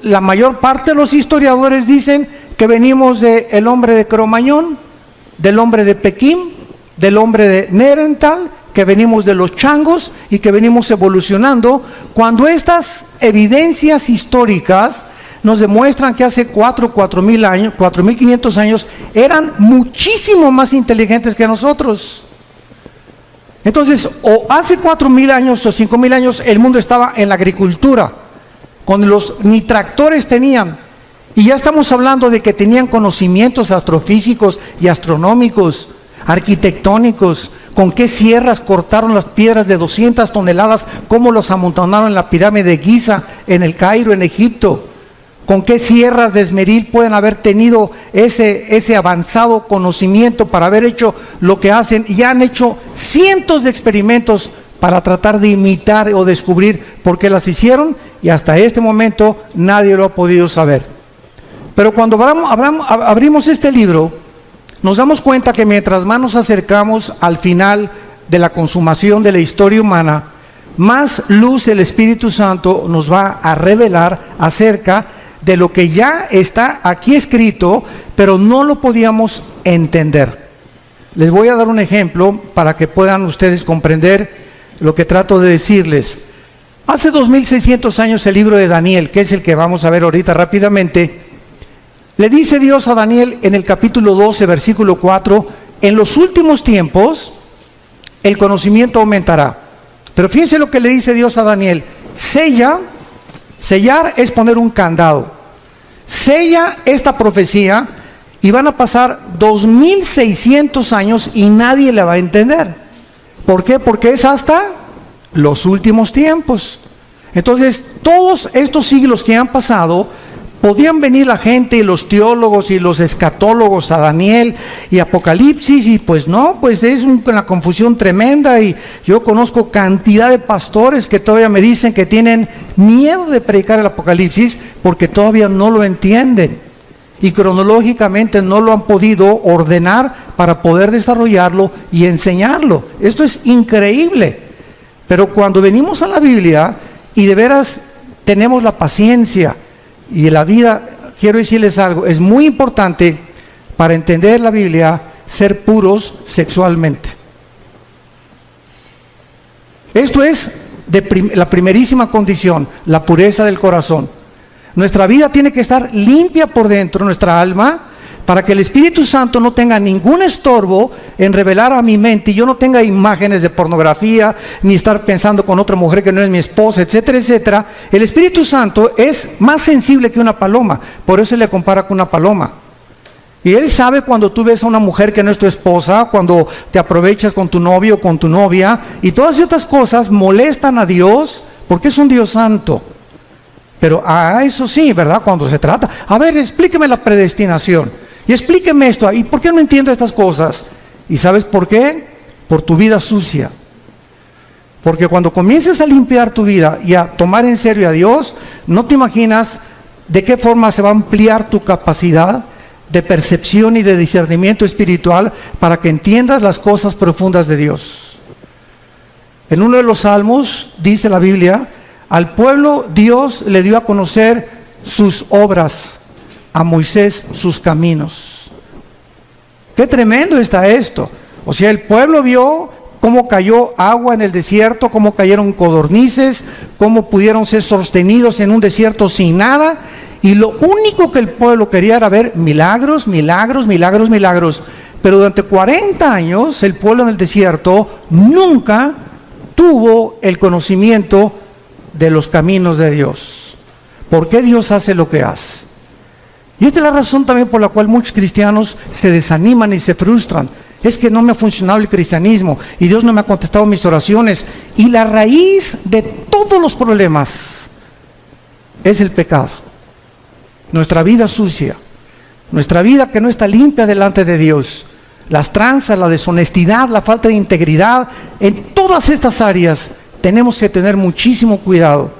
la mayor parte de los historiadores dicen que venimos del hombre de Cromañón, del hombre de Pekín, del hombre de Neandertal, que venimos de los changos y que venimos evolucionando, cuando estas evidencias históricas nos demuestran que hace 4.000 años, 4.500 años, eran muchísimo más inteligentes que nosotros. Entonces, o hace 4.000 años o 5.000 años el mundo estaba en la agricultura, cuando ni tractores tenían, y ya estamos hablando de que tenían conocimientos astrofísicos y astronómicos, arquitectónicos, con qué sierras cortaron las piedras de 200 toneladas, cómo los amontonaron en la pirámide de Giza, en el Cairo, en Egipto, con qué sierras de esmeril pueden haber tenido ese avanzado conocimiento para haber hecho lo que hacen, y han hecho cientos de experimentos para tratar de imitar o descubrir por qué las hicieron, y hasta este momento nadie lo ha podido saber. Pero cuando abrimos este libro, nos damos cuenta que mientras más nos acercamos al final de la consumación de la historia humana, más luz el Espíritu Santo nos va a revelar acerca de lo que ya está aquí escrito, pero no lo podíamos entender. Les voy a dar un ejemplo para que puedan ustedes comprender lo que trato de decirles. Hace 2600 años el libro de Daniel, que es el que vamos a ver ahorita rápidamente, le dice Dios a Daniel en el capítulo 12, versículo 4, en los últimos tiempos el conocimiento aumentará. Pero fíjense lo que le dice Dios a Daniel: sellar es poner un candado. Sella esta profecía y van a pasar 2600 años y nadie la va a entender. ¿Por qué? Porque es hasta los últimos tiempos. Entonces, todos estos siglos que han pasado, podían venir la gente y los teólogos y los escatólogos a Daniel y Apocalipsis, y pues no, pues es una confusión tremenda, y yo conozco cantidad de pastores que todavía me dicen que tienen miedo de predicar el Apocalipsis porque todavía no lo entienden y cronológicamente no lo han podido ordenar para poder desarrollarlo y enseñarlo. Esto es increíble. Pero cuando venimos a la Biblia y de veras tenemos la paciencia y la vida, quiero decirles algo, es muy importante para entender la Biblia ser puros sexualmente. Esto es la primerísima condición, la pureza del corazón. Nuestra vida tiene que estar limpia por dentro, nuestra alma, para que el Espíritu Santo no tenga ningún estorbo en revelar a mi mente y yo no tenga imágenes de pornografía, ni estar pensando con otra mujer que no es mi esposa, etcétera, etcétera. El Espíritu Santo es más sensible que una paloma, por eso se le compara con una paloma. Y Él sabe cuando tú ves a una mujer que no es tu esposa, cuando te aprovechas con tu novio o con tu novia, y todas estas cosas molestan a Dios, porque es un Dios santo. Pero eso sí, ¿verdad? Cuando se trata, a ver, explíqueme la predestinación. Y explíqueme esto, ¿y por qué no entiendo estas cosas? ¿Y sabes por qué? Por tu vida sucia. Porque cuando comiences a limpiar tu vida y a tomar en serio a Dios, no te imaginas de qué forma se va a ampliar tu capacidad de percepción y de discernimiento espiritual para que entiendas las cosas profundas de Dios. En uno de los salmos dice la Biblia: al pueblo Dios le dio a conocer sus obras, a Moisés sus caminos. Qué tremendo está esto. O sea, el pueblo vio cómo cayó agua en el desierto, cómo cayeron codornices, cómo pudieron ser sostenidos en un desierto sin nada, y lo único que el pueblo quería era ver milagros, milagros, milagros, milagros. Pero durante 40 años el pueblo en el desierto nunca tuvo el conocimiento de los caminos de Dios. ¿Por qué Dios hace lo que hace? Y esta es la razón también por la cual muchos cristianos se desaniman y se frustran. Es que no me ha funcionado el cristianismo y Dios no me ha contestado mis oraciones. Y la raíz de todos los problemas es el pecado. Nuestra vida sucia, nuestra vida que no está limpia delante de Dios, las tranzas, la deshonestidad, la falta de integridad, en todas estas áreas tenemos que tener muchísimo cuidado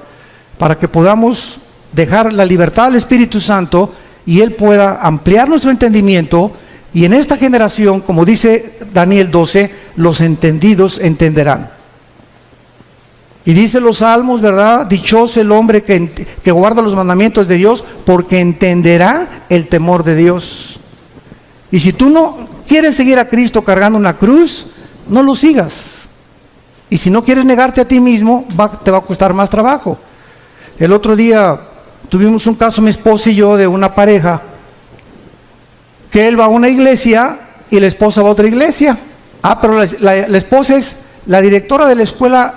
para que podamos dejar la libertad al Espíritu Santo y Él pueda ampliar nuestro entendimiento. Y en esta generación, como dice Daniel 12, los entendidos entenderán. Y dice los salmos, ¿verdad? Dichoso el hombre que guarda los mandamientos de Dios, porque entenderá el temor de Dios. Y si tú no quieres seguir a Cristo cargando una cruz, no lo sigas. Y si no quieres negarte a ti mismo, te va a costar más trabajo. El otro día tuvimos un caso, mi esposa y yo, de una pareja, que él va a una iglesia y la esposa va a otra iglesia. Pero la esposa es la directora de la escuela,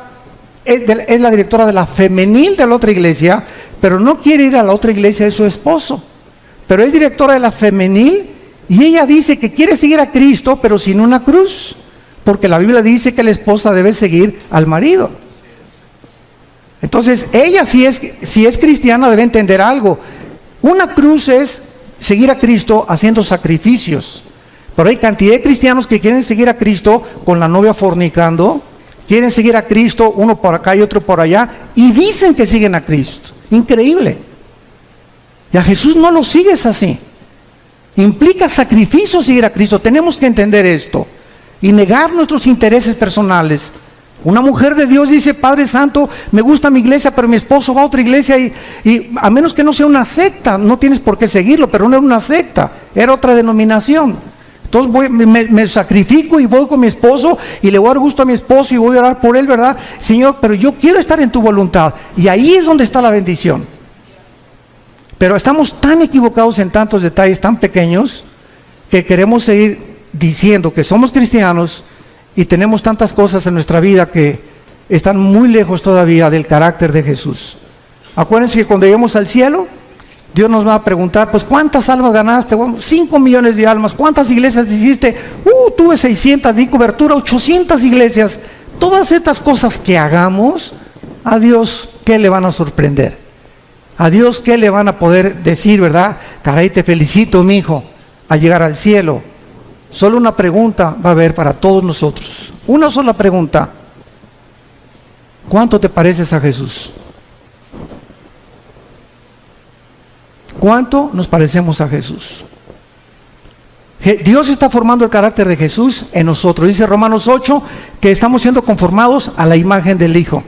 es la directora de la femenil de la otra iglesia, pero no quiere ir a la otra iglesia de su esposo. Pero es directora de la femenil y ella dice que quiere seguir a Cristo, pero sin una cruz, porque la Biblia dice que la esposa debe seguir al marido. Entonces ella, si es cristiana, debe entender algo. Una cruz es seguir a Cristo haciendo sacrificios. Pero hay cantidad de cristianos que quieren seguir a Cristo con la novia fornicando, quieren seguir a Cristo, uno por acá y otro por allá, y dicen que siguen a Cristo. Increíble. Y a Jesús no lo sigues así. Implica sacrificio seguir a Cristo. Tenemos que entender esto y negar nuestros intereses personales. Una mujer de Dios dice: Padre Santo, me gusta mi iglesia, pero mi esposo va a otra iglesia, y a menos que no sea una secta, no tienes por qué seguirlo. Pero no era una secta, era otra denominación. Entonces me sacrifico y voy con mi esposo y le voy a dar gusto a mi esposo y voy a orar por él, ¿verdad? Señor, pero yo quiero estar en tu voluntad. Y ahí es donde está la bendición. Pero estamos tan equivocados en tantos detalles tan pequeños que queremos seguir diciendo que somos cristianos y tenemos tantas cosas en nuestra vida que están muy lejos todavía del carácter de Jesús. Acuérdense que cuando lleguemos al cielo, Dios nos va a preguntar: pues ¿cuántas almas ganaste? Bueno, 5 millones de almas. ¿Cuántas iglesias hiciste? Tuve 600, di cobertura, 800 iglesias. Todas estas cosas que hagamos, a Dios, ¿qué le van a sorprender? A Dios, ¿qué le van a poder decir, verdad? Caray, te felicito, mi hijo, al llegar al cielo. Solo una pregunta va a haber para todos nosotros. Una sola pregunta: ¿cuánto te pareces a Jesús? ¿Cuánto nos parecemos a Jesús? Dios está formando el carácter de Jesús en nosotros. Dice Romanos 8 que estamos siendo conformados a la imagen del Hijo.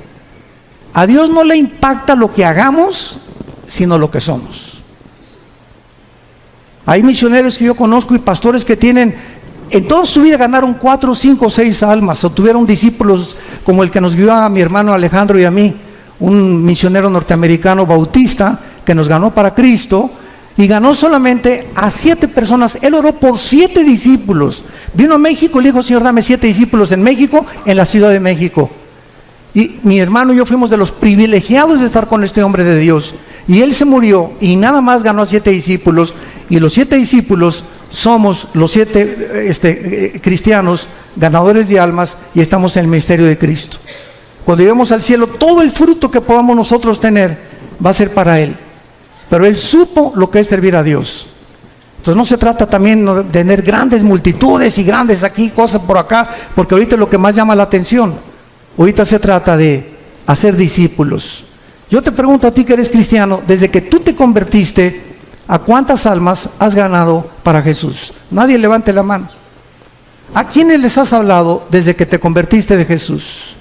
A Dios no le impacta lo que hagamos, sino lo que somos. Hay misioneros que yo conozco y pastores que tienen, en toda su vida ganaron 4, 5, 6 almas, o tuvieron discípulos como el que nos guió a mi hermano Alejandro y a mí, un misionero norteamericano bautista que nos ganó para Cristo, y ganó solamente a 7 personas. Él oró por 7 discípulos. Vino a México y le dijo: Señor, dame 7 discípulos en México, en la Ciudad de México. Y mi hermano y yo fuimos de los privilegiados de estar con este hombre de Dios. Y él se murió y nada más ganó a 7 discípulos. Y los 7 discípulos somos los 7 cristianos ganadores de almas, y estamos en el ministerio de Cristo. Cuando lleguemos al cielo, todo el fruto que podamos nosotros tener va a ser para Él. Pero Él supo lo que es servir a Dios. Entonces no se trata también de tener grandes multitudes y grandes aquí, cosas por acá, porque ahorita es lo que más llama la atención. Ahorita se trata de hacer discípulos. Yo te pregunto a ti que eres cristiano, desde que tú te convertiste, ¿a cuántas almas has ganado para Jesús? Nadie levante la mano. ¿A quiénes les has hablado desde que te convertiste de Jesús?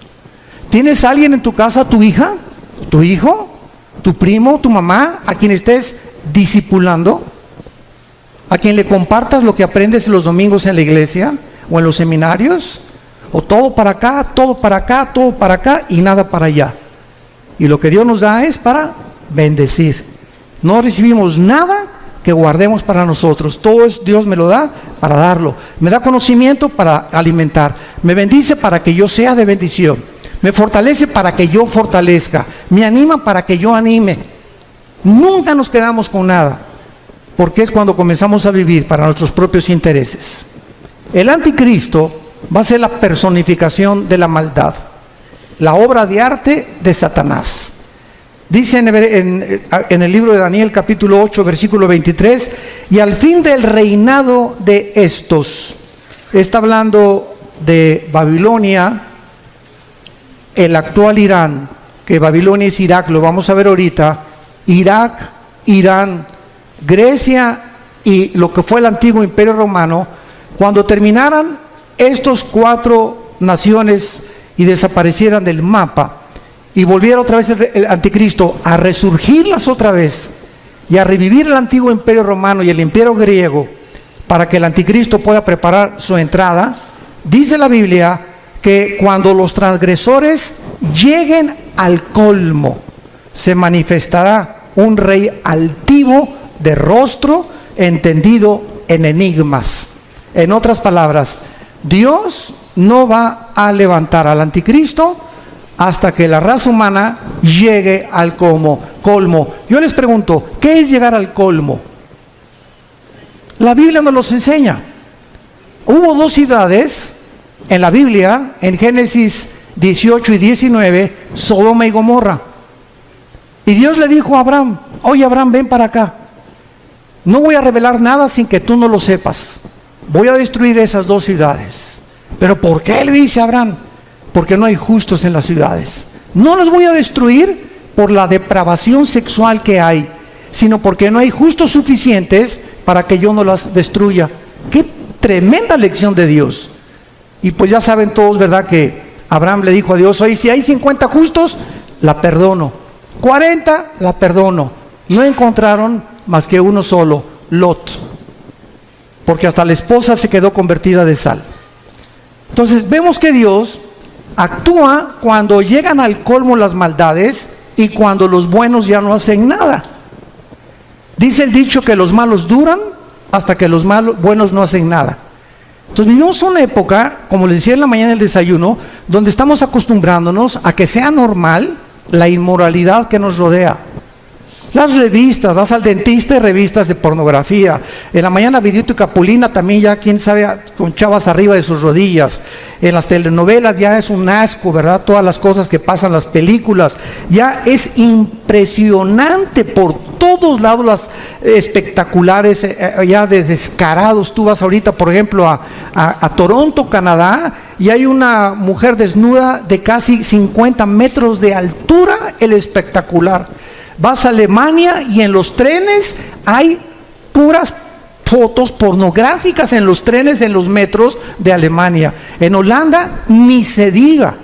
¿Tienes a alguien en tu casa, tu hija, tu hijo, tu primo, tu mamá, a quien estés discipulando? ¿A quien le compartas lo que aprendes los domingos en la iglesia o en los seminarios? ¿O todo para acá, todo para acá, todo para acá y nada para allá? Y lo que Dios nos da es para bendecir. No recibimos nada que guardemos para nosotros. Todo es, Dios me lo da para darlo. Me da conocimiento para alimentar. Me bendice para que yo sea de bendición. Me fortalece para que yo fortalezca. Me anima para que yo anime. Nunca nos quedamos con nada, porque es cuando comenzamos a vivir para nuestros propios intereses. El anticristo va a ser la personificación de la maldad, la obra de arte de Satanás. Dice en el libro de Daniel capítulo 8 versículo 23: y al fin del reinado de estos, está hablando de Babilonia, el actual Irán, que Babilonia es Irak, lo vamos a ver ahorita. Irak, Irán, Grecia y lo que fue el antiguo Imperio Romano. Cuando terminaran estos 4 naciones y desaparecieran del mapa, y volviera otra vez el anticristo a resurgirlas otra vez y a revivir el antiguo imperio romano y el imperio griego para que el anticristo pueda preparar su entrada, dice la Biblia que cuando los transgresores lleguen al colmo, se manifestará un rey altivo de rostro, entendido en enigmas. En otras palabras, Dios no va a levantar al anticristo hasta que la raza humana llegue al colmo. Yo les pregunto, ¿qué es llegar al colmo? La Biblia nos los enseña. Hubo dos ciudades en la Biblia, en Génesis 18 y 19, Sodoma y Gomorra. Y Dios le dijo a Abraham, oye Abraham, ven para acá. No voy a revelar nada sin que tú no lo sepas. Voy a destruir esas dos ciudades. ¿Pero por qué? Le dice Abraham. Porque no hay justos en las ciudades. No los voy a destruir por la depravación sexual que hay, sino porque no hay justos suficientes para que yo no las destruya. ¡Qué tremenda lección de Dios! Y pues ya saben todos, ¿verdad?, que Abraham le dijo a Dios, oye, si hay 50 justos, la perdono. 40, la perdono. No encontraron más que uno solo, Lot. Porque hasta la esposa se quedó convertida de sal. Entonces vemos que Dios actúa cuando llegan al colmo las maldades y cuando los buenos ya no hacen nada. Dice el dicho que los malos duran hasta que los buenos no hacen nada. Entonces vivimos una época, como les decía en la mañana del desayuno, donde estamos acostumbrándonos a que sea normal la inmoralidad que nos rodea. Las revistas, vas al dentista y revistas de pornografía. En la mañana Vidito y Capulina también ya, quién sabe, con chavas arriba de sus rodillas. En las telenovelas ya es un asco, ¿verdad? Todas las cosas que pasan, las películas. Ya es impresionante por todos lados las espectaculares, ya de descarados. Tú vas ahorita, por ejemplo, a Toronto, Canadá, y hay una mujer desnuda de casi 50 metros de altura, el espectacular. Vas a Alemania y en los trenes hay puras fotos pornográficas en los trenes, en los metros de Alemania. En Holanda ni se diga.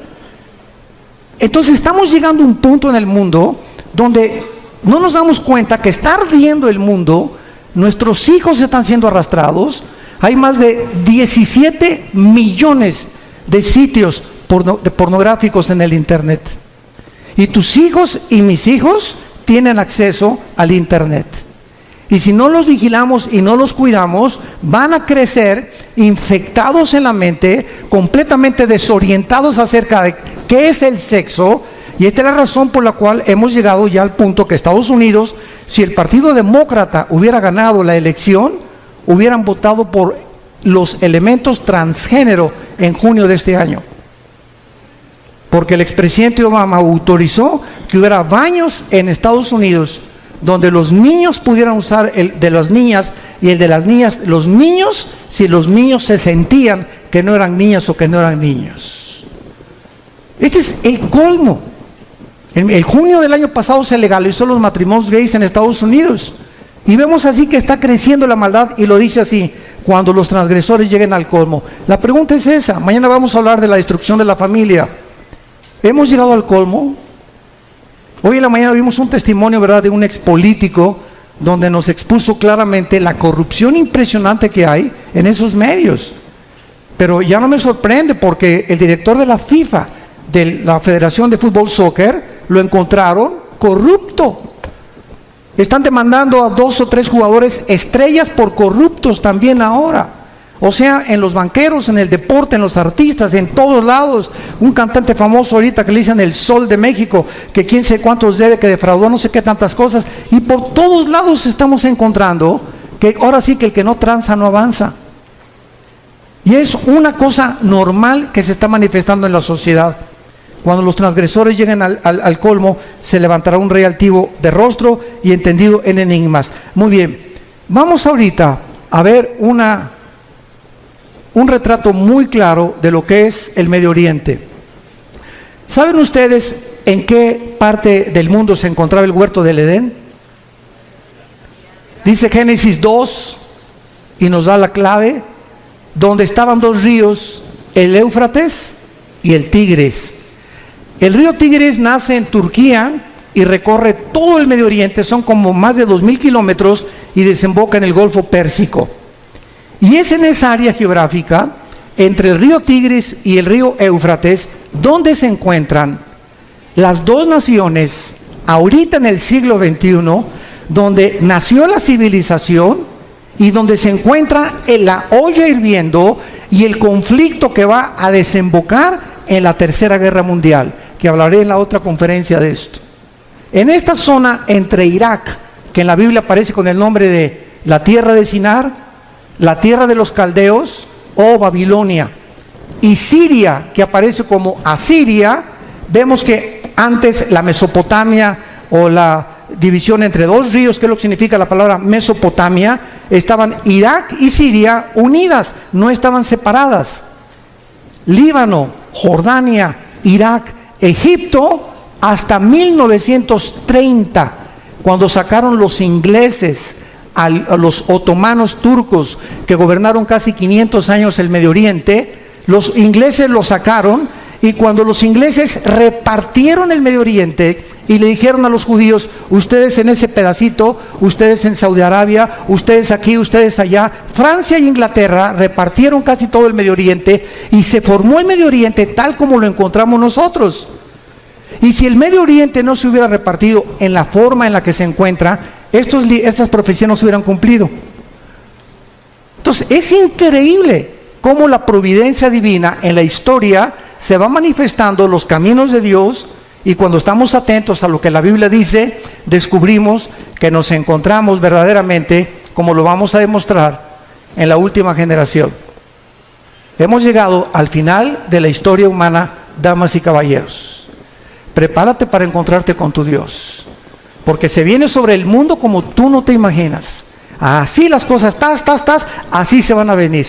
Entonces estamos llegando a un punto en el mundo donde no nos damos cuenta que está ardiendo el mundo, nuestros hijos están siendo arrastrados. Hay más de 17 millones de sitios pornográficos en el internet. Y tus hijos y mis hijos tienen acceso al internet. Y si no los vigilamos y no los cuidamos, van a crecer infectados en la mente, completamente desorientados acerca de qué es el sexo. Y esta es la razón por la cual hemos llegado ya al punto que Estados Unidos, si el Partido Demócrata hubiera ganado la elección, hubieran votado por los elementos transgénero en junio de este año. Porque el expresidente Obama autorizó que hubiera baños en Estados Unidos donde los niños pudieran usar el de las niñas y el de las niñas, los niños, si los niños se sentían que no eran niñas o que no eran niños. Este es el colmo. En junio del año pasado se legalizó los matrimonios gays en Estados Unidos. Y vemos así que está creciendo la maldad, y lo dice así, cuando los transgresores lleguen al colmo. La pregunta es esa. Mañana vamos a hablar de la destrucción de la familia. ¿Hemos llegado al colmo? Hoy en la mañana vimos un testimonio, ¿verdad?, de un expolítico donde nos expuso claramente la corrupción impresionante que hay en esos medios. Pero ya no me sorprende porque el director de la FIFA, de la Federación de Fútbol Soccer, lo encontraron corrupto. Están demandando a 2 o 3 jugadores estrellas por corruptos también ahora. O sea, en los banqueros, en el deporte, en los artistas, en todos lados. Un cantante famoso ahorita que le dicen el Sol de México, que quién sé cuántos debe, que defraudó no sé qué tantas cosas. Y por todos lados estamos encontrando que ahora sí que el que no tranza no avanza. Y es una cosa normal que se está manifestando en la sociedad. Cuando los transgresores lleguen al colmo, se levantará un rey altivo de rostro y entendido en enigmas. Muy bien, vamos ahorita a ver un retrato muy claro de lo que es el Medio Oriente. ¿Saben ustedes en qué parte del mundo se encontraba el huerto del Edén? Dice Génesis 2, y nos da la clave, donde estaban 2 ríos, el Éufrates y el Tigris. El río Tigris nace en Turquía y recorre todo el Medio Oriente, son como más de 2000 kilómetros y desemboca en el Golfo Pérsico. Y es en esa área geográfica, entre el río Tigris y el río Éufrates, donde se encuentran las dos naciones, ahorita en el siglo XXI, donde nació la civilización y donde se encuentra en la olla hirviendo y el conflicto que va a desembocar en la Tercera Guerra Mundial, que hablaré en la otra conferencia de esto. En esta zona entre Irak, que en la Biblia aparece con el nombre de la tierra de Sinar, la tierra de los caldeos o Babilonia, y Siria, que aparece como Asiria, vemos que antes la Mesopotamia o la división entre dos ríos, que es lo que significa la palabra Mesopotamia, estaban Irak y Siria unidas, no estaban separadas. Líbano, Jordania, Irak, Egipto, hasta 1930, cuando sacaron los ingleses a los otomanos turcos que gobernaron casi 500 años el Medio Oriente. Los ingleses lo sacaron, y cuando los ingleses repartieron el Medio Oriente y le dijeron a los judíos: ustedes en ese pedacito, ustedes en Saudi Arabia, ustedes aquí, ustedes allá. Francia e Inglaterra repartieron casi todo el Medio Oriente y se formó el Medio Oriente tal como lo encontramos nosotros. Y si el Medio Oriente no se hubiera repartido en la forma en la que se encuentra, estas profecías no se hubieran cumplido. Entonces es increíble cómo la providencia divina en la historia se va manifestando los caminos de Dios, y cuando estamos atentos a lo que la Biblia dice, descubrimos que nos encontramos verdaderamente, como lo vamos a demostrar, en la última generación. Hemos llegado al final de la historia humana, damas y caballeros. Prepárate para encontrarte con tu Dios, porque se viene sobre el mundo como tú no te imaginas. Así las cosas, así se van a venir.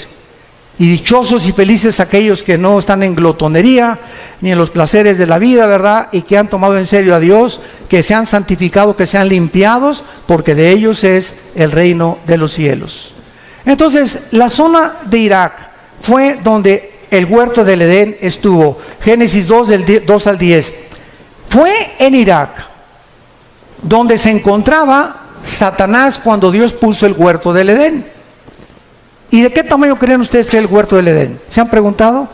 Y dichosos y felices aquellos que no están en glotonería ni en los placeres de la vida, ¿verdad? Y que han tomado en serio a Dios, que se han santificado, que se han limpiados, porque de ellos es el reino de los cielos. Entonces, la zona de Irak fue donde el huerto del Edén estuvo. Génesis 2, del 2 al 10. Fue en Irak donde se encontraba Satanás cuando Dios puso el huerto del Edén. ¿Y de qué tamaño creen ustedes que es el huerto del Edén? ¿Se han preguntado?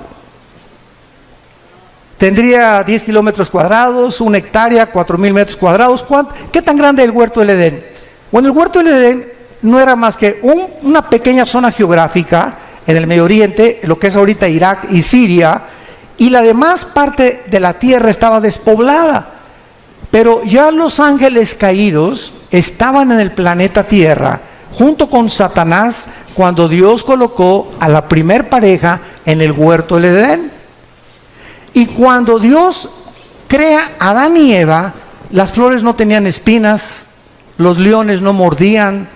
Tendría 10 kilómetros cuadrados, 1 hectárea, 4,000 metros cuadrados. ¿Qué tan grande es el huerto del Edén? Bueno, el huerto del Edén no era más que una pequeña zona geográfica en el Medio Oriente, lo que es ahorita Irak y Siria, y la demás parte de la tierra estaba despoblada. Pero ya los ángeles caídos estaban en el planeta Tierra, junto con Satanás, cuando Dios colocó a la primer pareja en el huerto del Edén. Y cuando Dios crea a Adán y Eva, las flores no tenían espinas, los leones no mordían,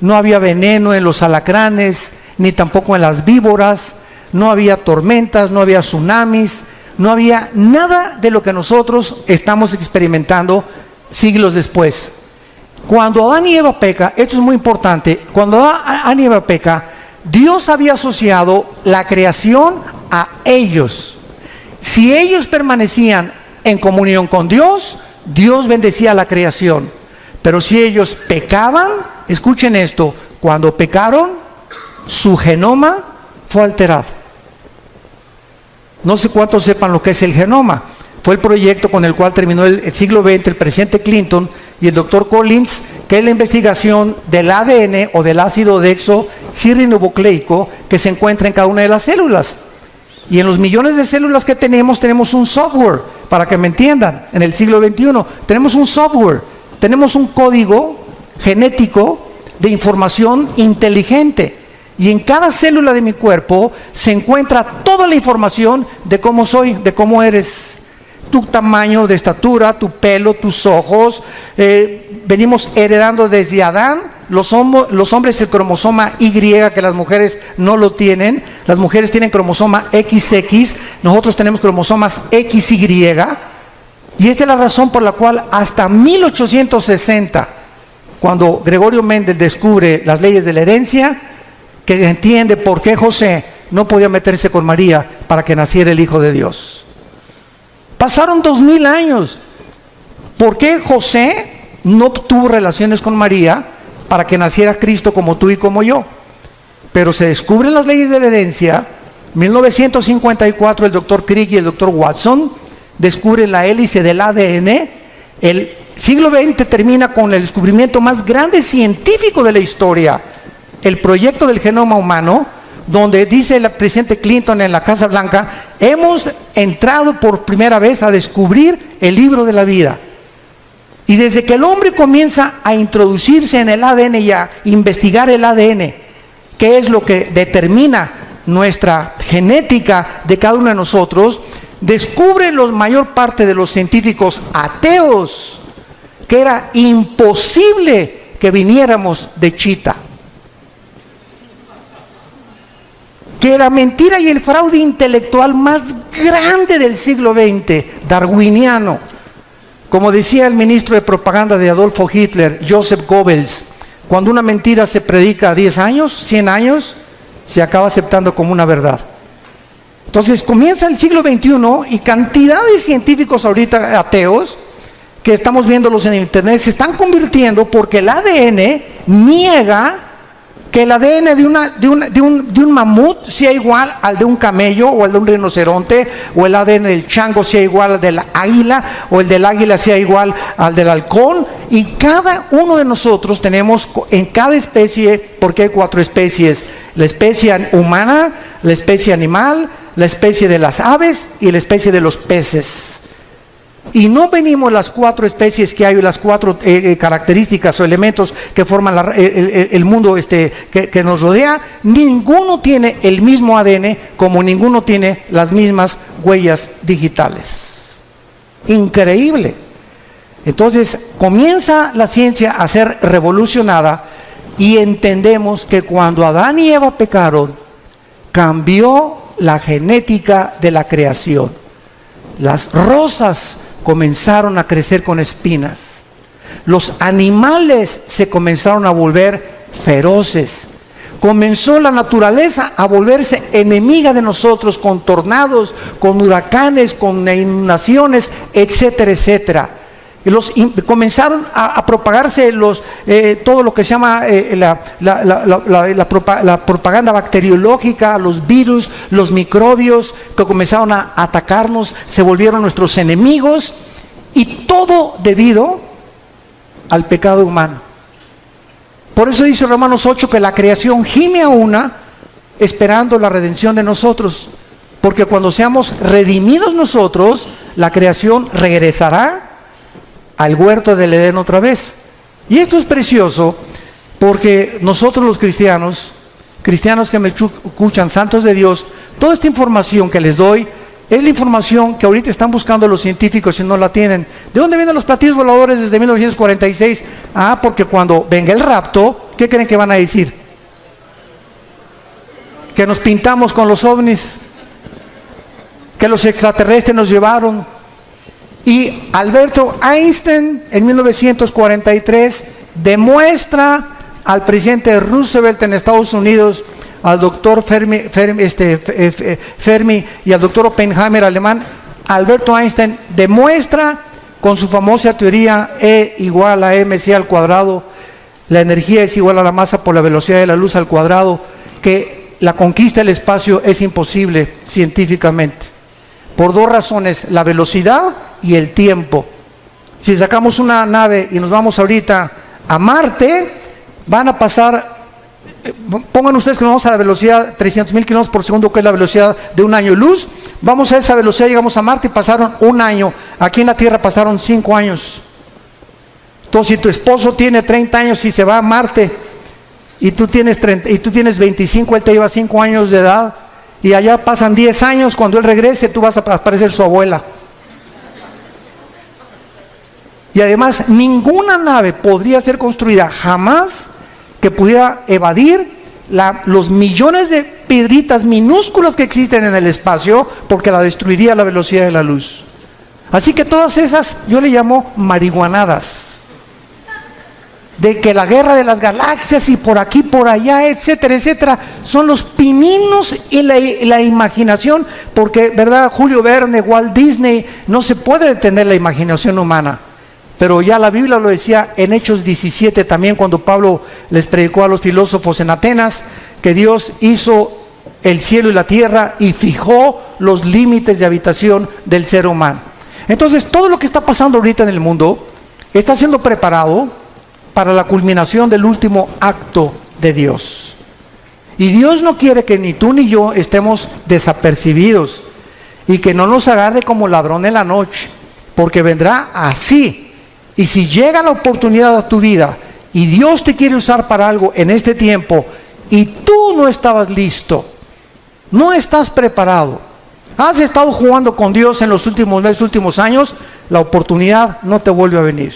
no había veneno en los alacranes, ni tampoco en las víboras, no había tormentas, no había tsunamis, no había nada de lo que nosotros estamos experimentando siglos después. Cuando Adán y Eva peca, esto es muy importante, cuando Adán y Eva peca, Dios había asociado la creación a ellos. Si ellos permanecían en comunión con Dios, Dios bendecía la creación. Pero si ellos pecaban, escuchen esto, cuando pecaron, su genoma fue alterado. No sé cuántos sepan lo que es el genoma. Fue el proyecto con el cual terminó el siglo XX el presidente Clinton y el doctor Collins, que es la investigación del ADN o del ácido desoxirribonucleico que se encuentra en cada una de las células. Y en los millones de células que tenemos un software, para que me entiendan, en el siglo XXI, tenemos un software, tenemos un código genético de información inteligente. Y en cada célula de mi cuerpo se encuentra toda la información de cómo soy, de cómo eres, tu tamaño de estatura, tu pelo, tus ojos. Venimos heredando desde Adán, los hombres el cromosoma Y, que las mujeres no lo tienen. Las mujeres tienen cromosoma XX, nosotros tenemos cromosomas XY. Y esta es la razón por la cual hasta 1860, cuando Gregorio Mendel descubre las leyes de la herencia, que entiende por qué José no podía meterse con María para que naciera el Hijo de Dios. Pasaron 2000 años. ¿Por qué José no tuvo relaciones con María para que naciera Cristo como tú y como yo? Pero se descubren las leyes de la herencia. 1954 el doctor Crick y el doctor Watson descubren la hélice del ADN. El siglo XX termina con el descubrimiento más grande científico de la historia, el proyecto del genoma humano, donde dice el presidente Clinton en la Casa Blanca: hemos entrado por primera vez a descubrir el libro de la vida. Y desde que el hombre comienza a introducirse en el ADN y a investigar el ADN, que es lo que determina nuestra genética de cada uno de nosotros, descubre la mayor parte de los científicos ateos que era imposible que viniéramos de Chita, que la mentira y el fraude intelectual más grande del siglo XX, darwiniano, como decía el ministro de propaganda de Adolfo Hitler, Joseph Goebbels, cuando una mentira se predica 10 años, 100 años, se acaba aceptando como una verdad. Entonces comienza el siglo XXI y cantidad de científicos ahorita ateos, que estamos viéndolos en internet, se están convirtiendo porque el ADN niega que el ADN de un mamut sea igual al de un camello o al de un rinoceronte, o el ADN del chango sea igual al del águila, o el del águila sea igual al del halcón. Y cada uno de nosotros tenemos en cada especie, porque hay 4 especies: la especie humana, la especie animal, la especie de las aves y la especie de los peces. Y no venimos las 4 especies que hay, las 4 características o elementos que forman el mundo que nos rodea. Ninguno tiene el mismo ADN, como ninguno tiene las mismas huellas digitales. Increíble. Entonces comienza la ciencia a ser revolucionada y entendemos que cuando Adán y Eva pecaron, cambió la genética de la creación. Las rosas comenzaron a crecer con espinas. Los animales se comenzaron a volver feroces. Comenzó la naturaleza a volverse enemiga de nosotros, con tornados, con huracanes, con inundaciones, etcétera, etcétera. Comenzaron a propagarse todo lo que se llama la propaganda bacteriológica, los virus, los microbios que comenzaron a atacarnos, se volvieron nuestros enemigos, y todo debido al pecado humano. Por eso dice Romanos 8 que la creación gime a una esperando la redención de nosotros, porque cuando seamos redimidos nosotros, la creación regresará al huerto del Edén otra vez. Y esto es precioso porque nosotros los cristianos que me escuchan, santos de Dios, toda esta información que les doy es la información que ahorita están buscando los científicos y no la tienen. ¿De dónde vienen los platillos voladores desde 1946? Porque cuando venga el rapto, ¿qué creen que van a decir? Que nos pintamos con los ovnis, que los extraterrestres nos llevaron. Y Alberto Einstein en 1943 demuestra al presidente Roosevelt en Estados Unidos, al doctor Fermi y al doctor Oppenheimer alemán. Alberto Einstein demuestra con su famosa teoría E igual a mc al cuadrado, la energía es igual a la masa por la velocidad de la luz al cuadrado, que la conquista del espacio es imposible científicamente, por 2 razones: la velocidad y el tiempo. Si sacamos una nave y nos vamos ahorita a Marte, van a pasar, pongan ustedes que nos vamos a la velocidad 300,000 kilómetros por segundo, que es la velocidad de un año luz. Vamos a esa velocidad, llegamos a Marte y pasaron 1 año. Aquí en la Tierra pasaron 5 años. Entonces, si tu esposo tiene 30 años y se va a Marte, y tú tienes 25, él te lleva 5 años de edad, y allá pasan 10 años, cuando él regrese, tú vas a parecer su abuela. Y además, ninguna nave podría ser construida jamás que pudiera evadir los millones de piedritas minúsculas que existen en el espacio, porque la destruiría a la velocidad de la luz. Así que todas esas yo le llamo marihuanadas. de que la guerra de las galaxias y por aquí, por allá, etcétera, etcétera, son los pininos y la imaginación, porque, ¿verdad? Julio Verne, Walt Disney, no se puede detener la imaginación humana. Pero ya la Biblia lo decía en Hechos 17 también, cuando Pablo les predicó a los filósofos en Atenas, que Dios hizo el cielo y la tierra y fijó los límites de habitación del ser humano. Entonces, todo lo que está pasando ahorita en el mundo está siendo preparado para la culminación del último acto de Dios. Y Dios no quiere que ni tú ni yo estemos desapercibidos y que no nos agarre como ladrón en la noche, porque vendrá así. Y si llega la oportunidad a tu vida y Dios te quiere usar para algo en este tiempo y tú no estabas listo, no estás preparado, has estado jugando con Dios en los últimos meses, últimos años, la oportunidad no te vuelve a venir.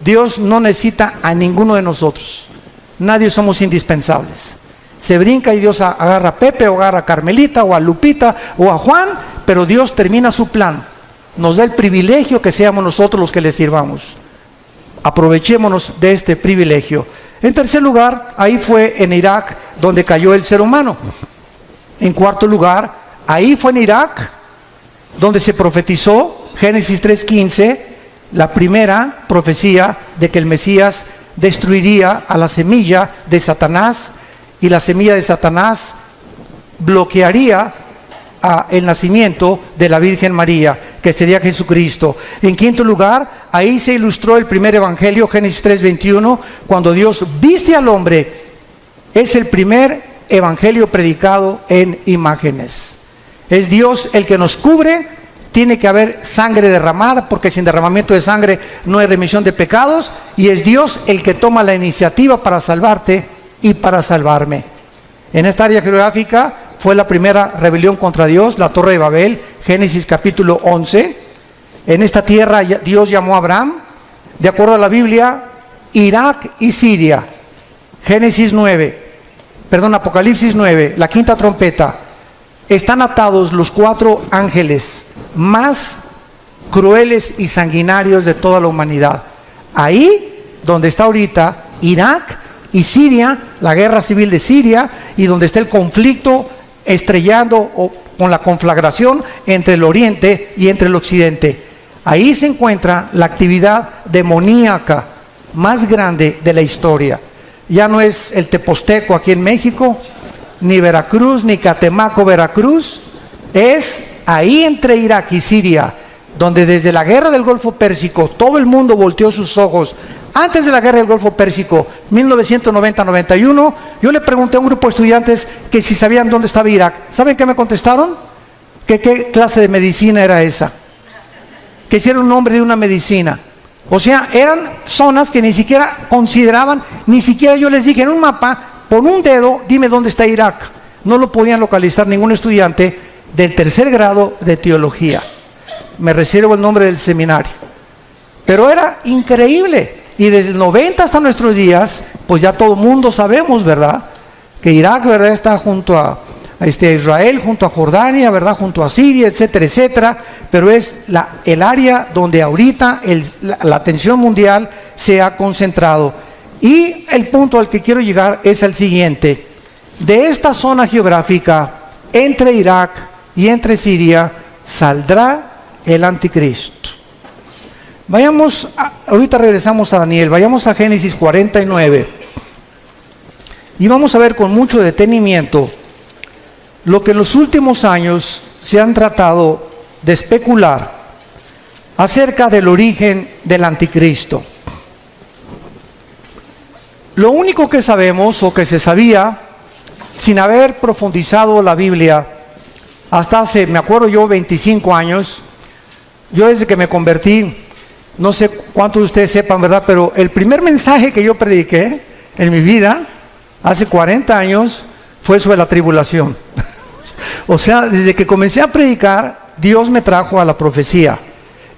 Dios no necesita a ninguno de nosotros. Nadie somos indispensables. Se brinca y Dios agarra a Pepe, o agarra a Carmelita, o a Lupita, o a Juan, pero Dios termina su plan. Nos da el privilegio que seamos nosotros los que le sirvamos. Aprovechémonos de este privilegio. En tercer lugar, ahí fue en Irak donde cayó el ser humano. En cuarto lugar, ahí fue en Irak donde se profetizó, Génesis 3:15, la primera profecía de que el Mesías destruiría a la semilla de Satanás, y la semilla de Satanás bloquearía el nacimiento de la Virgen María, que sería Jesucristo. En quinto lugar, ahí se ilustró el primer evangelio, Génesis 3:21, cuando Dios viste al hombre. Es el primer evangelio predicado en imágenes. Es Dios el que nos cubre. Tiene que haber sangre derramada, porque sin derramamiento de sangre no hay remisión de pecados, y es Dios el que toma la iniciativa para salvarte y para salvarme. En esta área geográfica fue la primera rebelión contra Dios, la Torre de Babel, Génesis capítulo 11. En esta tierra Dios llamó a Abraham, de acuerdo a la Biblia, Irak y Siria. Apocalipsis 9, la quinta trompeta. Están atados los 4 ángeles más crueles y sanguinarios de toda la humanidad. Ahí donde está ahorita Irak y Siria, la guerra civil de Siria, y donde está el conflicto estrellando o con la conflagración entre el oriente y entre el occidente. Ahí se encuentra la actividad demoníaca más grande de la historia. Ya no es el Teposteco aquí en México, ni Veracruz, ni Catemaco, Veracruz. Es ahí entre Irak y Siria, donde desde la guerra del Golfo Pérsico todo el mundo volteó sus ojos. Antes de la guerra del Golfo Pérsico, 1990-91, yo le pregunté a un grupo de estudiantes que si sabían dónde estaba Irak. ¿Saben qué me contestaron? Que qué clase de medicina era esa, que si era un nombre de una medicina. O sea, eran zonas que ni siquiera consideraban, ni siquiera yo les dije en un mapa, pon un dedo, dime dónde está Irak. No lo podían localizar ningún estudiante del tercer grado de teología. Me reservo el nombre del seminario. Pero era increíble. Y desde el 90 hasta nuestros días, pues ya todo el mundo sabemos, ¿verdad? Que Irak, ¿verdad?, está junto a Israel, junto a Jordania, ¿verdad?, junto a Siria, etcétera, etcétera. Pero es el área donde ahorita la atención mundial se ha concentrado. Y el punto al que quiero llegar es el siguiente. De esta zona geográfica, entre Irak y entre Siria, saldrá el anticristo. Ahorita regresamos a Daniel, vayamos a Génesis 49. Y vamos a ver con mucho detenimiento lo que en los últimos años se han tratado de especular acerca del origen del anticristo. Lo único que sabemos, o que se sabía, sin haber profundizado la Biblia, hasta hace, me acuerdo yo, 25 años, yo desde que me convertí, no sé cuántos de ustedes sepan, ¿verdad?, pero el primer mensaje que yo prediqué en mi vida, hace 40 años, fue sobre la tribulación. O sea, desde que comencé a predicar, Dios me trajo a la profecía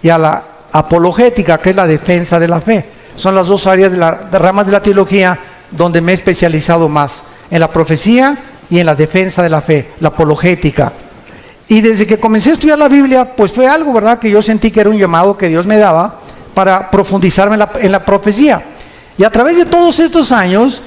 y a la apologética, que es la defensa de la fe. Son las dos áreas de ramas de la teología donde me he especializado más, en la profecía y en la defensa de la fe, la apologética. Y desde que comencé a estudiar la Biblia, pues fue algo, ¿verdad?, que yo sentí que era un llamado que Dios me daba para profundizarme en la profecía. Y a través de todos estos años,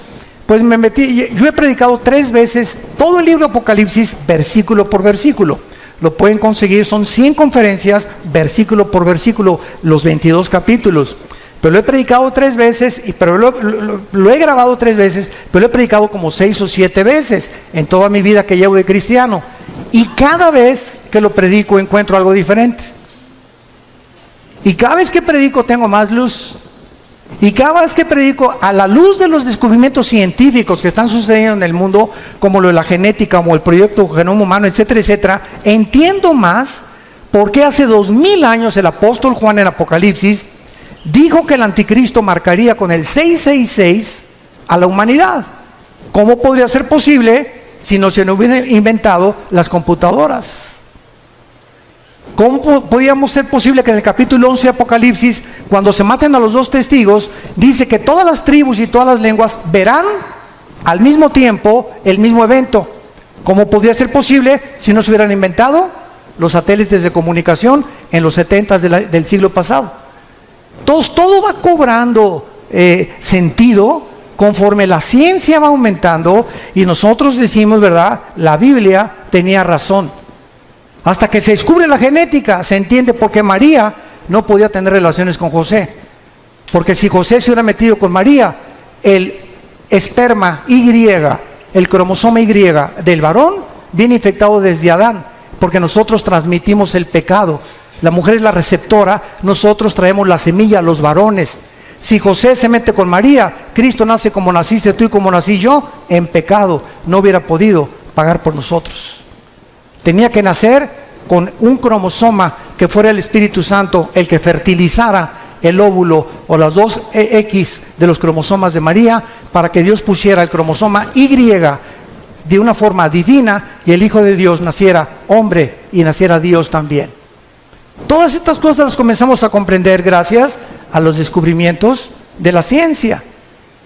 pues me metí, yo he predicado 3 veces todo el libro de Apocalipsis, versículo por versículo. Lo pueden conseguir, son 100 conferencias, versículo por versículo, los 22 capítulos. Pero lo he predicado 3 veces, pero lo he grabado 3 veces, pero lo he predicado como 6 o 7 veces en toda mi vida que llevo de cristiano. Y cada vez que lo predico encuentro algo diferente. Y cada vez que predico tengo más luz. Y cada vez que predico a la luz de los descubrimientos científicos que están sucediendo en el mundo, como lo de la genética, como el proyecto Genoma Humano, etcétera, etcétera, entiendo más por qué hace 2000 años el apóstol Juan en Apocalipsis dijo que el anticristo marcaría con el 666 a la humanidad. ¿Cómo podría ser posible si no se hubieran inventado las computadoras? ¿Cómo podíamos ser posible que en el capítulo 11 de Apocalipsis, cuando se maten a los 2 testigos, dice que todas las tribus y todas las lenguas verán al mismo tiempo el mismo evento? ¿Cómo podría ser posible si no se hubieran inventado los satélites de comunicación en los 70 del siglo pasado? Entonces todo va cobrando sentido conforme la ciencia va aumentando y nosotros decimos, ¿verdad? La Biblia tenía razón. Hasta que se descubre la genética, se entiende por qué María no podía tener relaciones con José. Porque si José se hubiera metido con María, el esperma Y, el cromosoma Y del varón, viene infectado desde Adán, porque nosotros transmitimos el pecado. La mujer es la receptora, nosotros traemos la semilla, los varones. Si José se mete con María, Cristo nace como naciste tú y como nací yo, en pecado. No hubiera podido pagar por nosotros. Tenía que nacer con un cromosoma que fuera el Espíritu Santo el que fertilizara el óvulo o las 2 X de los cromosomas de María, para que Dios pusiera el cromosoma Y de una forma divina y el Hijo de Dios naciera hombre y naciera Dios también. Todas estas cosas las comenzamos a comprender gracias a los descubrimientos de la ciencia.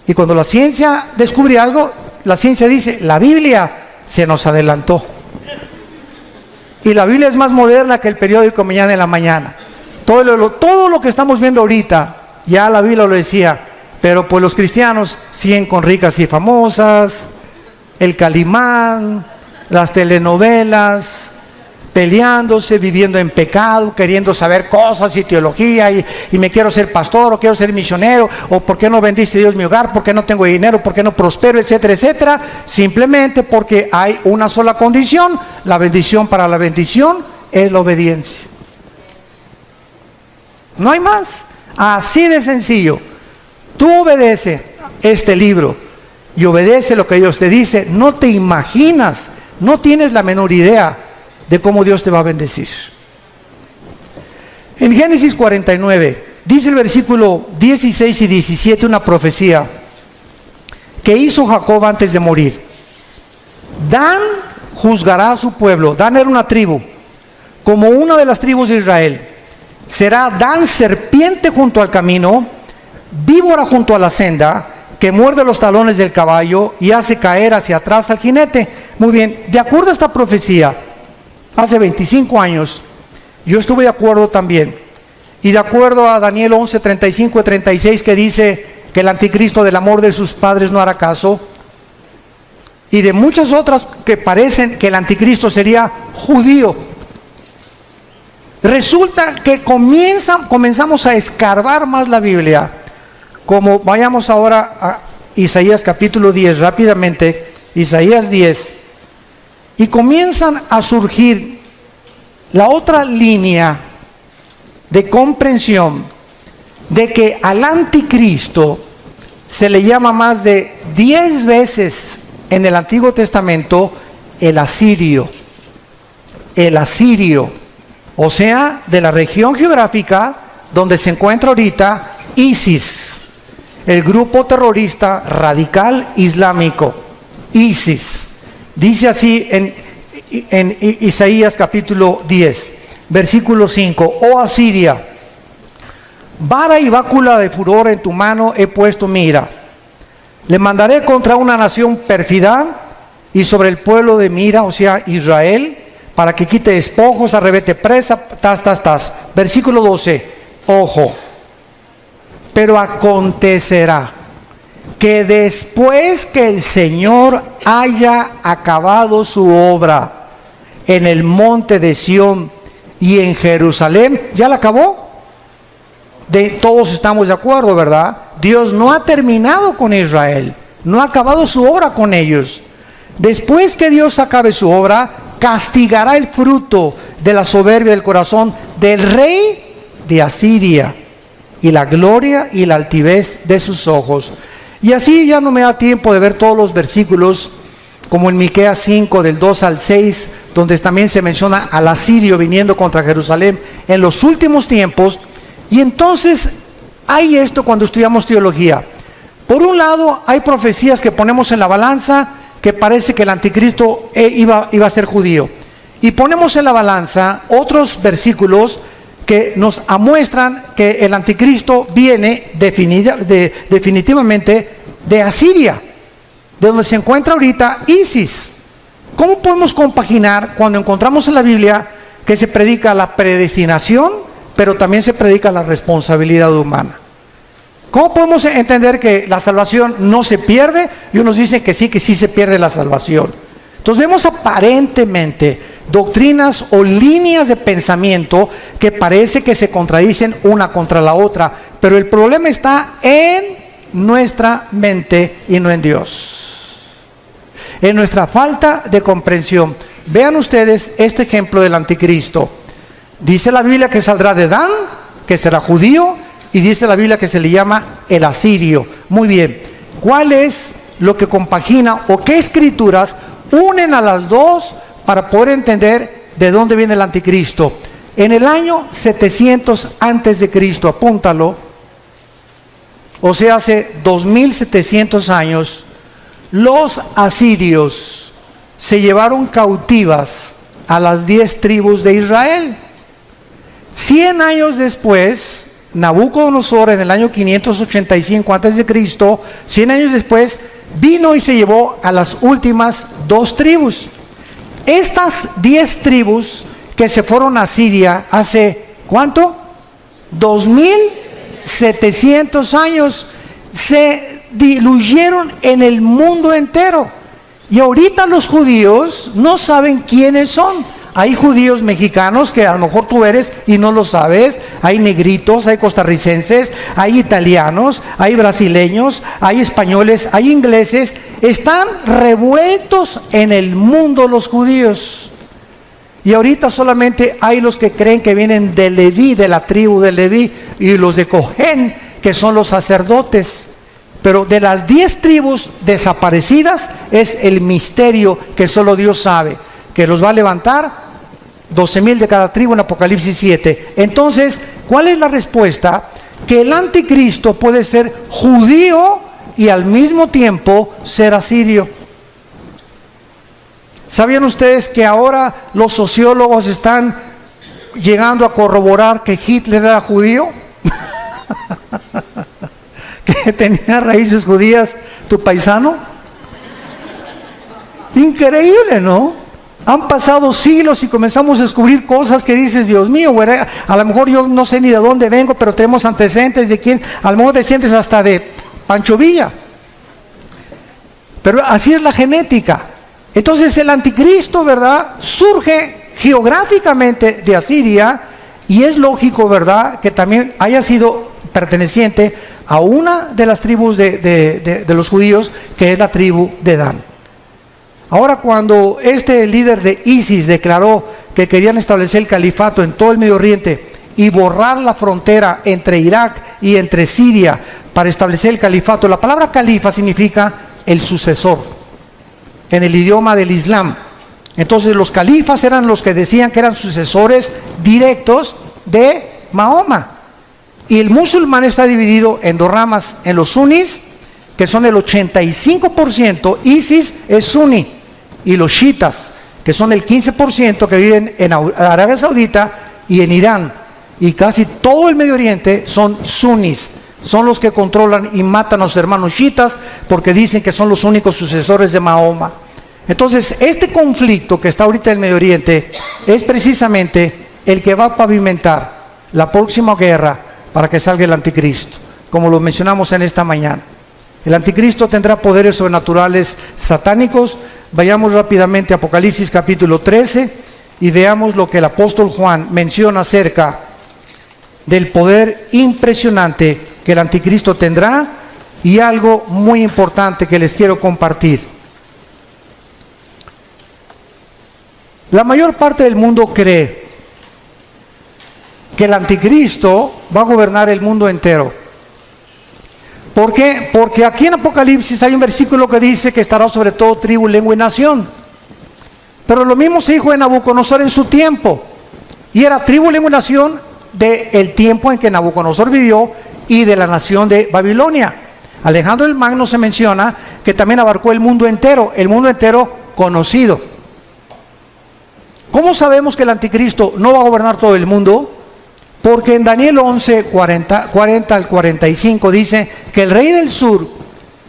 Y cuando la ciencia descubre algo, la ciencia dice, la Biblia se nos adelantó. Y la Biblia es más moderna que el periódico Mañana en la Mañana. Todo lo que estamos viendo ahorita, ya la Biblia lo decía, pero pues los cristianos siguen con Ricas y Famosas, el Calimán, las telenovelas, peleándose, viviendo en pecado, queriendo saber cosas y teología, y me quiero ser pastor, o quiero ser misionero, o por qué no bendice Dios mi hogar, por qué no tengo dinero, por qué no prospero, etcétera, etcétera, simplemente porque hay una sola condición. La bendición para la bendición es la obediencia. No hay más, así de sencillo. Tú obedece este libro y obedece lo que Dios te dice, no te imaginas, no tienes la menor idea de cómo Dios te va a bendecir. En Génesis 49 dice el versículo 16 y 17 una profecía que hizo Jacob antes de morir. Dan juzgará a su pueblo. Dan era una tribu, como una de las tribus de Israel. Será Dan serpiente junto al camino, víbora junto a la senda, que muerde los talones del caballo y hace caer hacia atrás al jinete. Muy bien, de acuerdo a esta profecía, hace 25 años, yo estuve de acuerdo también. Y de acuerdo a Daniel 11, 35 y 36, que dice que el anticristo del amor de sus padres no hará caso. Y de muchas otras que parecen que el anticristo sería judío. Resulta que comenzamos a escarbar más la Biblia. Como vayamos ahora a Isaías capítulo 10, rápidamente, Isaías 10. Y comienzan a surgir la otra línea de comprensión de que al anticristo se le llama más de 10 veces en el Antiguo Testamento el asirio. El asirio, o sea, de la región geográfica donde se encuentra ahorita ISIS, el grupo terrorista radical islámico, ISIS. Dice así en Isaías capítulo 10, versículo 5, oh Asiria, vara y bácula de furor en tu mano he puesto mira. Le mandaré contra una nación pérfida y sobre el pueblo de mira, o sea Israel, para que quite despojos, arrebete presa, tas. Versículo 12, ojo, pero acontecerá. que después que el Señor haya acabado su obra en el monte de Sión y en Jerusalén, ¿ya la acabó? Todos estamos de acuerdo, ¿verdad? Dios no ha terminado con Israel, no ha acabado su obra con ellos. Después que Dios acabe su obra, castigará el fruto de la soberbia del corazón del rey de Asiria y la gloria y la altivez de sus ojos. Y así ya no me da tiempo de ver todos los versículos, como en Miqueas 5, del 2 al 6, donde también se menciona al asirio viniendo contra Jerusalén en los últimos tiempos. Y entonces hay esto cuando estudiamos teología. Por un lado, hay profecías que ponemos en la balanza, que parece que el anticristo iba a ser judío. Y ponemos en la balanza otros versículos que nos amuestran que el anticristo viene definitivamente de Asiria, de donde se encuentra ahorita ISIS. ¿Cómo podemos compaginar cuando encontramos en la Biblia que se predica la predestinación, pero también se predica la responsabilidad humana? ¿Cómo podemos entender que la salvación no se pierde y unos dicen que sí se pierde la salvación? Entonces vemos aparentemente doctrinas o líneas de pensamiento que parece que se contradicen una contra la otra, pero el problema está en nuestra mente y no en Dios, en nuestra falta de comprensión. Vean ustedes este ejemplo del anticristo. Dice la Biblia que saldrá de Dan, que será judío, y dice la Biblia que se le llama el asirio. Muy bien, ¿cuál es lo que compagina o qué escrituras unen a las dos para poder entender de dónde viene el anticristo? En el año 700 antes de Cristo, apúntalo, o sea, hace 2700 años, los asirios se llevaron cautivas a las 10 tribus de Israel. 100 años después, Nabucodonosor, en el año 585 antes de Cristo, 100 años después, vino y se llevó a las últimas 2 tribus. Estas 10 tribus que se fueron a Siria hace, ¿cuánto? 2700 años, se diluyeron en el mundo entero. Y ahorita los judíos no saben quiénes son. Hay judíos mexicanos que a lo mejor tú eres y no lo sabes. Hay negritos, hay costarricenses, hay italianos, hay brasileños, hay españoles, hay ingleses. Están revueltos en el mundo los judíos. Y ahorita solamente hay los que creen que vienen de Leví, de la tribu de Leví, y los de Cojén, que son los sacerdotes. Pero de las 10 tribus desaparecidas es el misterio que solo Dios sabe, que los va a levantar 12,000 de cada tribu en Apocalipsis 7. Entonces, ¿cuál es la respuesta? Que el anticristo puede ser judío y al mismo tiempo ser asirio. ¿Sabían ustedes que ahora los sociólogos están llegando a corroborar que Hitler era judío? Que tenía raíces judías, tu paisano. Increíble, ¿no? Han pasado siglos y comenzamos a descubrir cosas que dices, Dios mío, güey, a lo mejor yo no sé ni de dónde vengo, pero tenemos antecedentes de quién, a lo mejor desciendes hasta de Pancho Villa. Pero así es la genética. Entonces el anticristo, ¿verdad?, surge geográficamente de Asiria, y es lógico, ¿verdad?, que también haya sido perteneciente a una de las tribus de los judíos, que es la tribu de Dan. Ahora, cuando este líder de ISIS declaró que querían establecer el califato en todo el Medio Oriente y borrar la frontera entre Irak y entre Siria para establecer el califato, la palabra califa significa el sucesor en el idioma del Islam. Entonces los califas eran los que decían que eran sucesores directos de Mahoma. Y el musulmán está dividido en 2 ramas, en los sunnis, que son el 85%, ISIS es suní, y los chiitas, que son el 15% que viven en Arabia Saudita y en Irán, y casi todo el Medio Oriente son sunnis, son los que controlan y matan a los hermanos chiitas porque dicen que son los únicos sucesores de Mahoma. Entonces, este conflicto que está ahorita en el Medio Oriente es precisamente el que va a pavimentar la próxima guerra para que salga el anticristo, como lo mencionamos en esta mañana. El anticristo tendrá poderes sobrenaturales satánicos. Vayamos rápidamente a Apocalipsis capítulo 13 y veamos lo que el apóstol Juan menciona acerca del poder impresionante que el anticristo tendrá, y algo muy importante que les quiero compartir. La mayor parte del mundo cree que el anticristo va a gobernar el mundo entero. ¿Por qué? Porque aquí en Apocalipsis hay un versículo que dice que estará sobre todo tribu, lengua y nación. Pero lo mismo se dijo de Nabucodonosor en su tiempo, y era tribu, lengua y nación del tiempo en que Nabucodonosor vivió y de la nación de Babilonia. Alejandro el Magno se menciona que también abarcó el mundo entero conocido. ¿Cómo sabemos que el anticristo no va a gobernar todo el mundo? Porque en Daniel 11, 40 al 45 dice que el rey del sur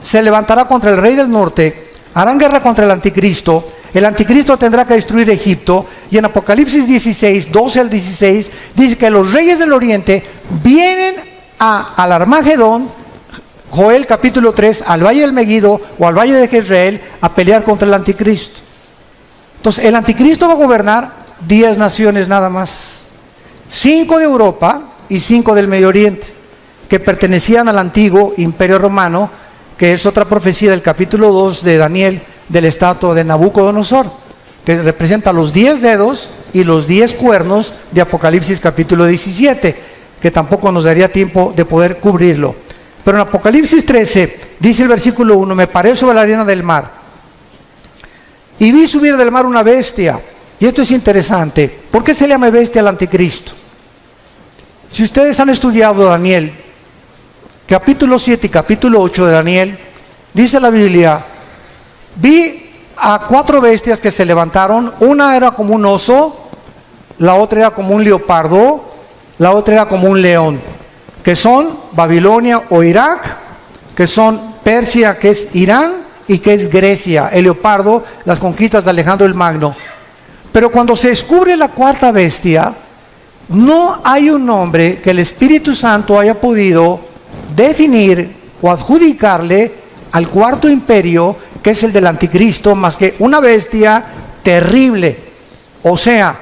se levantará contra el rey del norte, harán guerra contra el anticristo tendrá que destruir Egipto, y en Apocalipsis 16, 12 al 16, dice que los reyes del oriente vienen al Armagedón, Joel capítulo 3, al valle del Megiddo o al valle de Jezreel, a pelear contra el anticristo. Entonces el anticristo va a gobernar 10 naciones nada más, 5 de Europa y 5 del Medio Oriente, que pertenecían al antiguo imperio romano, que es otra profecía del capítulo 2 de Daniel, del estatua de Nabucodonosor, que representa los 10 dedos y los 10 cuernos de Apocalipsis capítulo 17, que tampoco nos daría tiempo de poder cubrirlo. Pero en Apocalipsis 13 dice el versículo 1: me paré sobre la arena del mar y vi subir del mar una bestia. Y esto es interesante. ¿Por qué se le llama bestia al anticristo? Si ustedes han estudiado Daniel, capítulo 7 y capítulo 8 de Daniel, dice la Biblia: vi a 4 bestias que se levantaron. Una era como un oso, la otra era como un leopardo, la otra era como un león, que son Babilonia o Irak, que son Persia, que es Irán, y que es Grecia. El leopardo, las conquistas de Alejandro el Magno. Pero cuando se descubre la 4ª bestia, no hay un nombre que el Espíritu Santo haya podido definir o adjudicarle al 4º imperio, que es el del anticristo, más que una bestia terrible. O sea,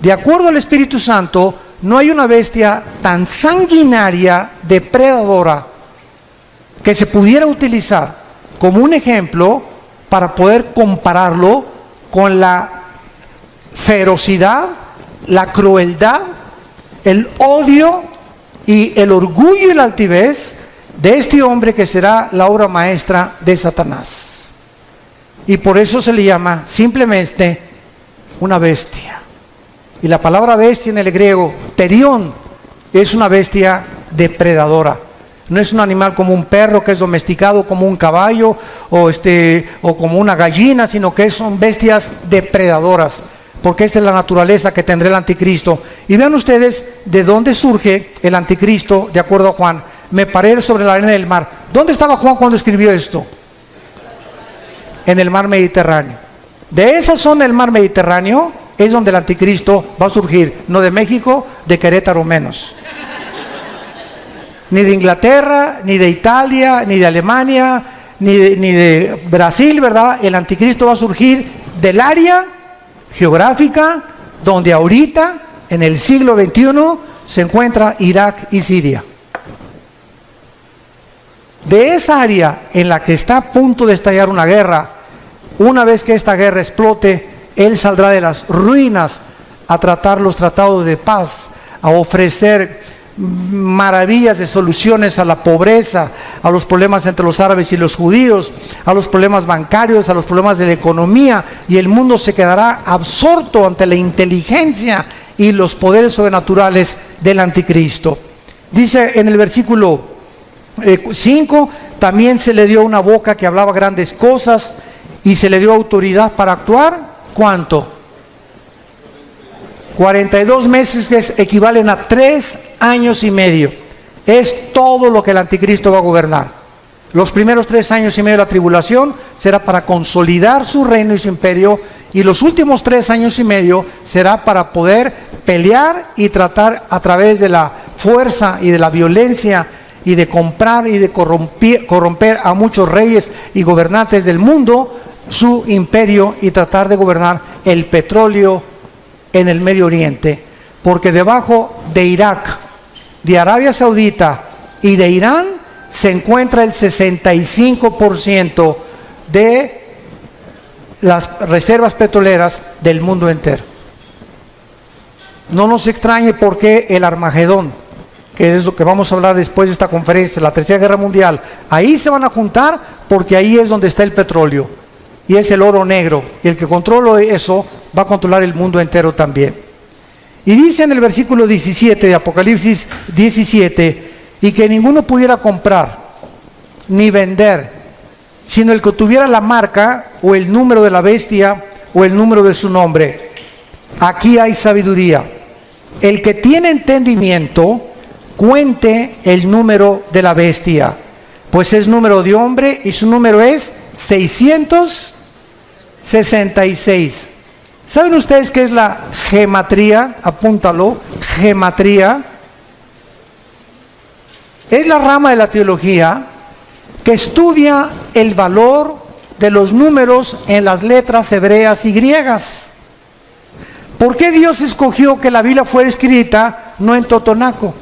de acuerdo al Espíritu Santo, no hay una bestia tan sanguinaria, depredadora, que se pudiera utilizar como un ejemplo para poder compararlo con la ferocidad, la crueldad, el odio y el orgullo y la altivez de este hombre que será la obra maestra de Satanás. Y por eso se le llama simplemente una bestia. Y la palabra bestia en el griego, terión, es una bestia depredadora. No es un animal como un perro que es domesticado, como un caballo o como una gallina, sino que son bestias depredadoras, porque esta es la naturaleza que tendrá el anticristo. Y vean ustedes de dónde surge el anticristo, de acuerdo a Juan. Me paré sobre la arena del mar. ¿Dónde estaba Juan cuando escribió esto? En el mar Mediterráneo. De esa zona del mar Mediterráneo es donde el anticristo va a surgir, no de México, de Querétaro menos. Ni de Inglaterra, ni de Italia, ni de Alemania, ni de Brasil, ¿verdad? El anticristo va a surgir del área geográfica donde ahorita, en el siglo XXI, se encuentra Irak y Siria. De esa área en la que está a punto de estallar una guerra, una vez que esta guerra explote, él saldrá de las ruinas a tratar los tratados de paz, a ofrecer maravillas de soluciones a la pobreza, a los problemas entre los árabes y los judíos, a los problemas bancarios, a los problemas de la economía, y el mundo se quedará absorto ante la inteligencia y los poderes sobrenaturales del anticristo. Dice en el versículo 5, también se le dio una boca que hablaba grandes cosas y se le dio autoridad para actuar. ¿Cuánto? 42 meses, que equivalen a 3 años y medio. Es todo lo que el anticristo va a gobernar. Los primeros 3 años y medio de la tribulación será para consolidar su reino y su imperio, y los últimos 3 años y medio será para poder pelear y tratar a través de la fuerza y de la violencia y de comprar y de corromper a muchos reyes y gobernantes del mundo su imperio y tratar de gobernar el petróleo en el Medio Oriente, porque debajo de Irak, de Arabia Saudita y de Irán se encuentra el 65% de las reservas petroleras del mundo entero. No nos extrañe por qué el Armagedón, que es lo que vamos a hablar después de esta conferencia, la Tercera Guerra Mundial, ahí se van a juntar porque ahí es donde está el petróleo y es el oro negro, y el que controla eso va a controlar el mundo entero también. Y dice en el versículo 17 de Apocalipsis 17, y que ninguno pudiera comprar ni vender, sino el que tuviera la marca o el número de la bestia o el número de su nombre. Aquí hay sabiduría. El que tiene entendimiento, cuente el número de la bestia, pues es número de hombre y su número es 666. ¿Saben ustedes qué es la gematría? Apúntalo, gematría. Es la rama de la teología que estudia el valor de los números en las letras hebreas y griegas. ¿Por qué Dios escogió que la Biblia fuera escrita no en totonaco,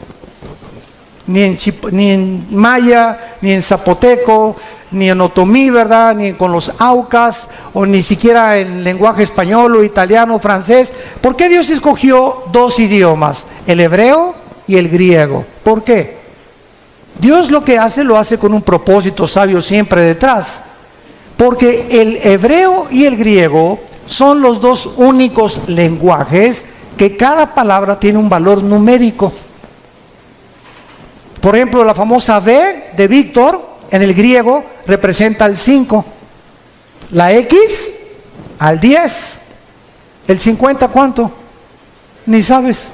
ni en maya, ni en zapoteco, ni en otomí, ¿verdad? Ni con los aucas, o ni siquiera en lenguaje español o italiano o francés? ¿Por qué Dios escogió dos idiomas, el hebreo y el griego? ¿Por qué? Dios lo que hace, lo hace con un propósito sabio siempre detrás, porque el hebreo y el griego son los dos únicos lenguajes que cada palabra tiene un valor numérico. Por ejemplo, la famosa V de Víctor en el griego representa el 5, la X al 10, el 50 ¿cuánto? Ni sabes.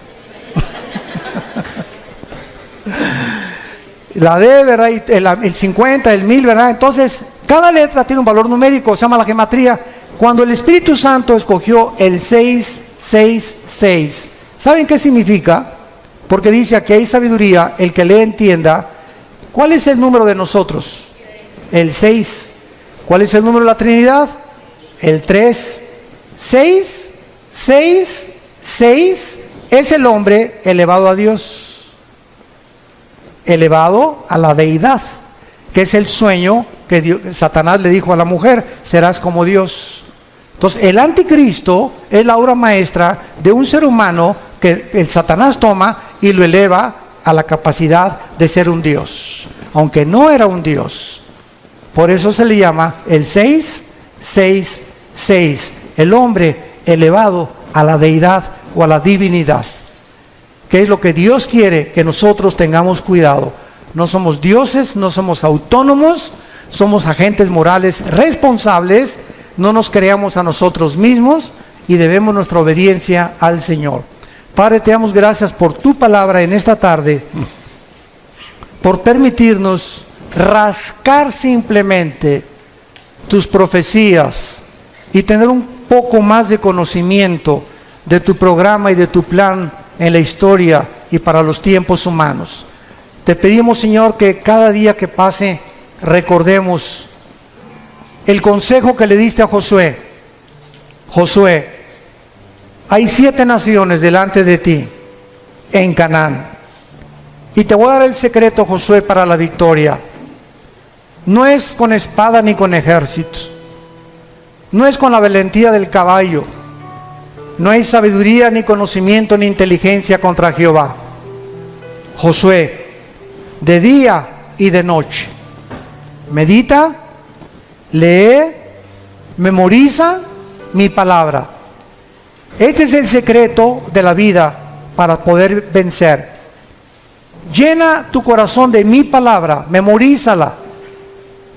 La D, ¿verdad? Y el 50, el 1000, ¿verdad? Entonces, cada letra tiene un valor numérico, se llama la gematría. Cuando el Espíritu Santo escogió el 666, ¿saben qué significa? Porque dice aquí hay sabiduría, el que le entienda. ¿Cuál es el número de nosotros? El 6. ¿Cuál es el número de la Trinidad? El 3. 6, 6, 6 es el hombre elevado a Dios, elevado a la deidad, que es el sueño que Satanás le dijo a la mujer: serás como Dios. Entonces el anticristo es la obra maestra de un ser humano que el Satanás toma y lo eleva a la capacidad de ser un Dios, aunque no era un Dios. Por eso se le llama el 666, el hombre elevado a la deidad o a la divinidad, que es lo que Dios quiere que nosotros tengamos cuidado. No somos dioses, no somos autónomos, somos agentes morales responsables, no nos creamos a nosotros mismos y debemos nuestra obediencia al Señor. Padre, te damos gracias por tu palabra en esta tarde, por permitirnos rascar simplemente tus profecías y tener un poco más de conocimiento de tu programa y de tu plan en la historia y para los tiempos humanos. Te pedimos, Señor, que cada día que pase recordemos el consejo que le diste a Josué. Josué, hay 7 naciones delante de ti en Canaán, y te voy a dar el secreto, Josué, para la victoria. No es con espada ni con ejército, no es con la valentía del caballo, no hay sabiduría ni conocimiento ni inteligencia contra Jehová. Josué, de día y de noche, medita, lee, memoriza mi palabra. Este es el secreto de la vida para poder vencer. Llena tu corazón de mi palabra, memorízala,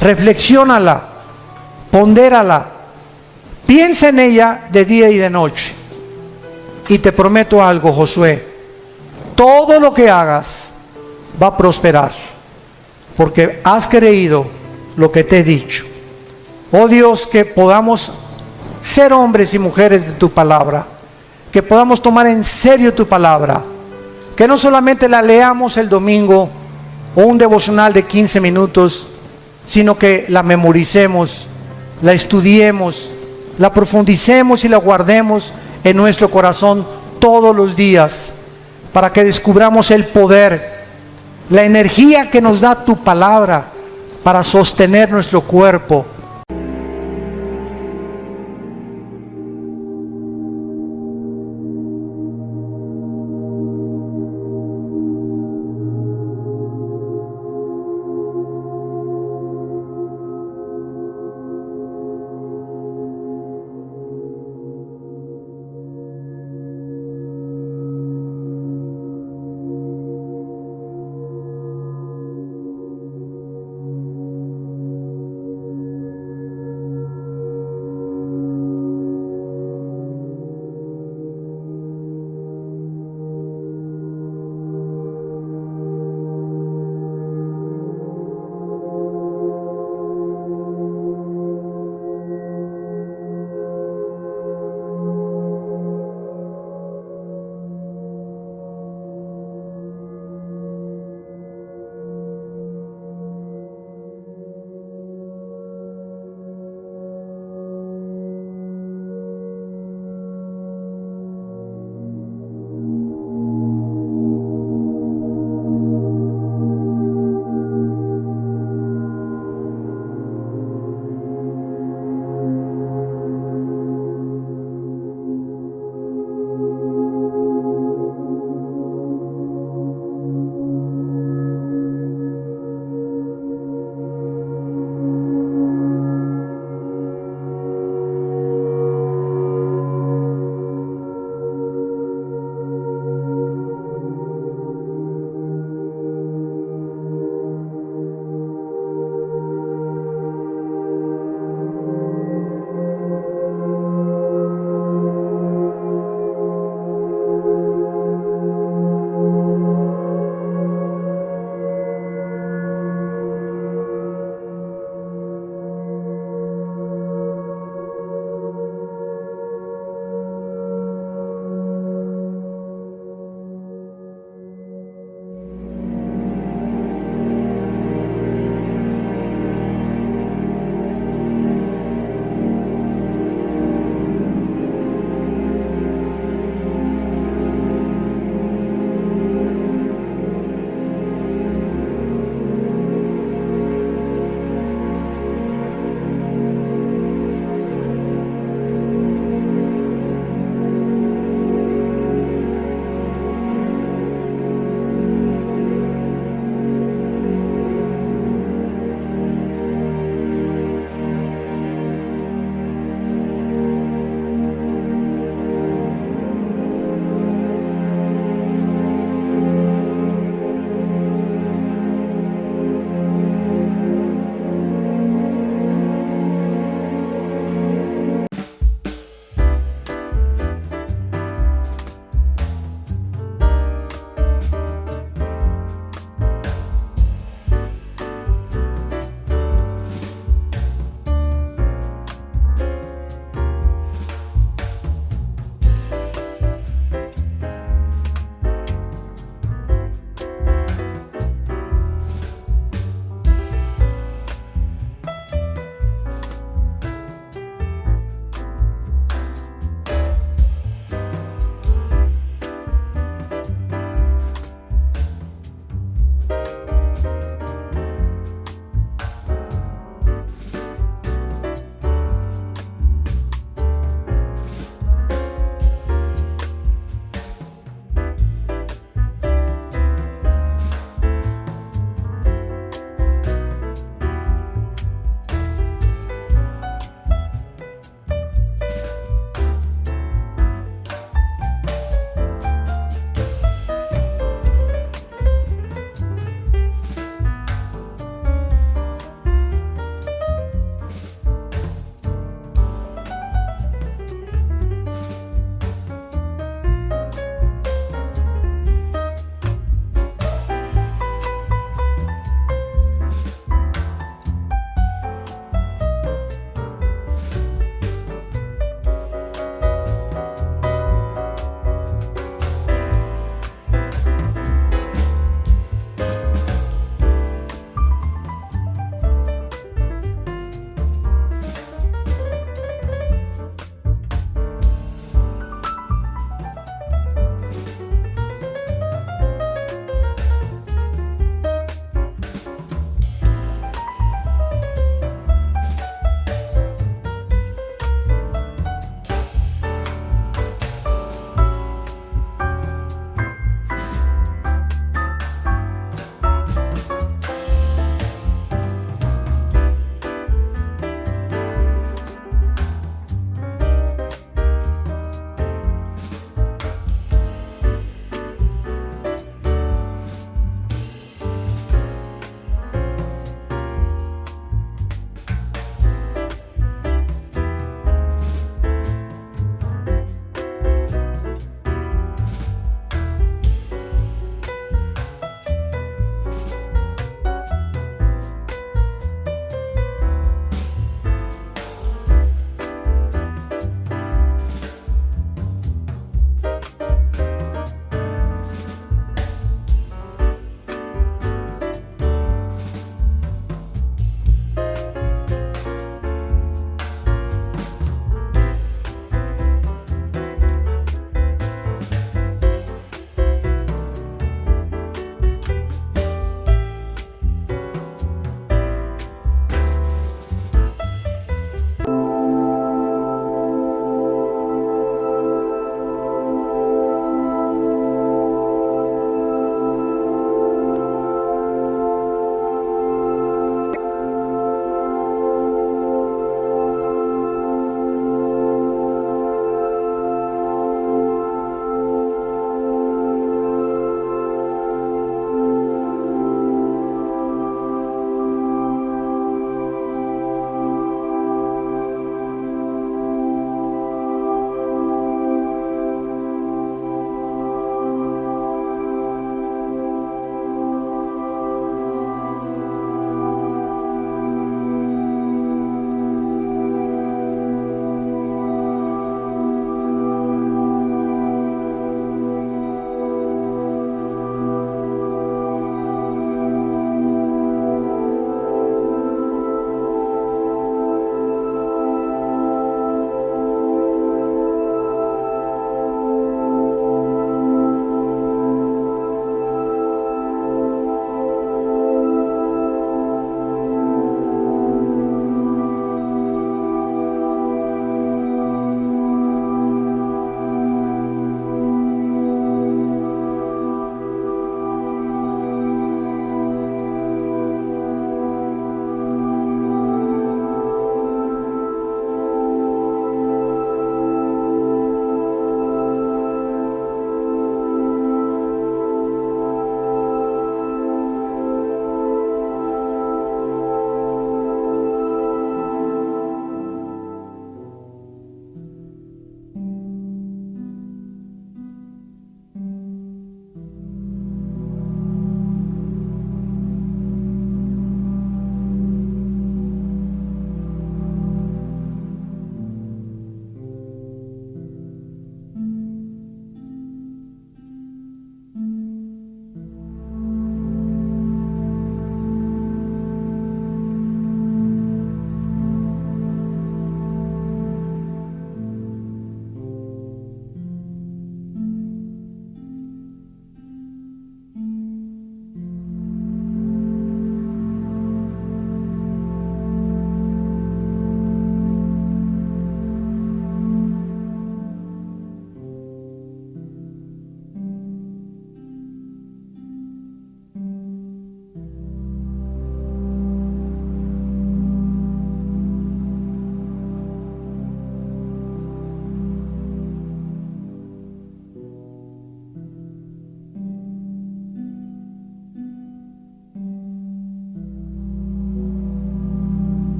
reflexiónala, pondérala, piensa en ella de día y de noche. Y te prometo algo, Josué, todo lo que hagas va a prosperar, porque has creído lo que te he dicho. Oh Dios, que podamos ser hombres y mujeres de tu palabra, que podamos tomar en serio tu palabra, que no solamente la leamos el domingo o un devocional de 15 minutos, sino que la memoricemos, la estudiemos, la profundicemos y la guardemos en nuestro corazón todos los días, para que descubramos el poder, la energía que nos da tu palabra para sostener nuestro cuerpo